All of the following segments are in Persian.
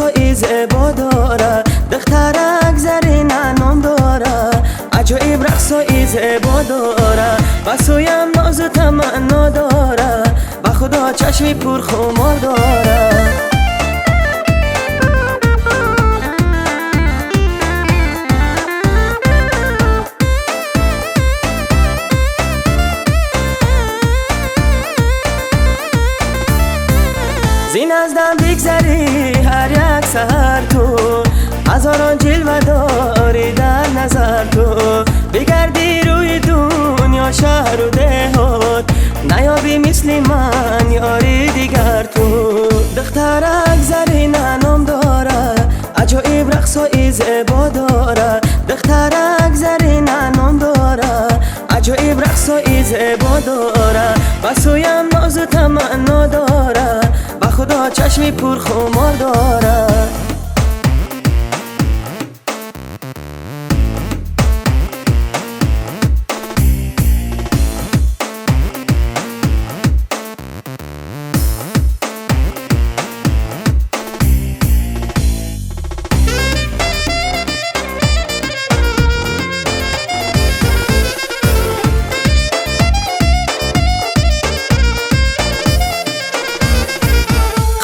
رقصای زیبا داره، دخترک زرین نام داره، عجایب رقصای زیبا داره، بسویم ناز و تمنا داره، با خدا چشمی پر خمار داره. زین از دم بگذری هر یک سحر تو، هزاران جلوه داری در نظر تو، بگردی روی دنیا شهر و دهات، نیابی مثل من یاری دیگر تو. دخترک زرین نام داره، عجایب رقصای زیبا داره، دخترک زرین نام داره، عجایب رقصای زیبا داره، بسویم ناز و تمنا داره، با خدا چشمی پر خمار داره.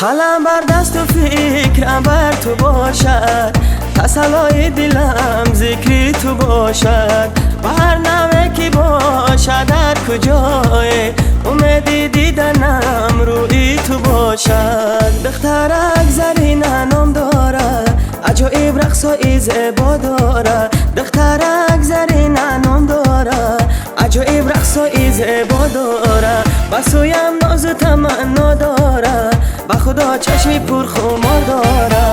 قلم بر دست و فکرم بر تو باشد، تسلای دلم ذکری تو باشد، و هر نوه که باشد در کجای امیدی دیدنم روی تو باشد. دخترک زرین نام داره، عجایب رقصای زیبا داره، دخترک زرین نام داره، عجایب رقصای زیبا داره، بسویم ناز و تمنا داره، با خدا چشمی پر خمار داره.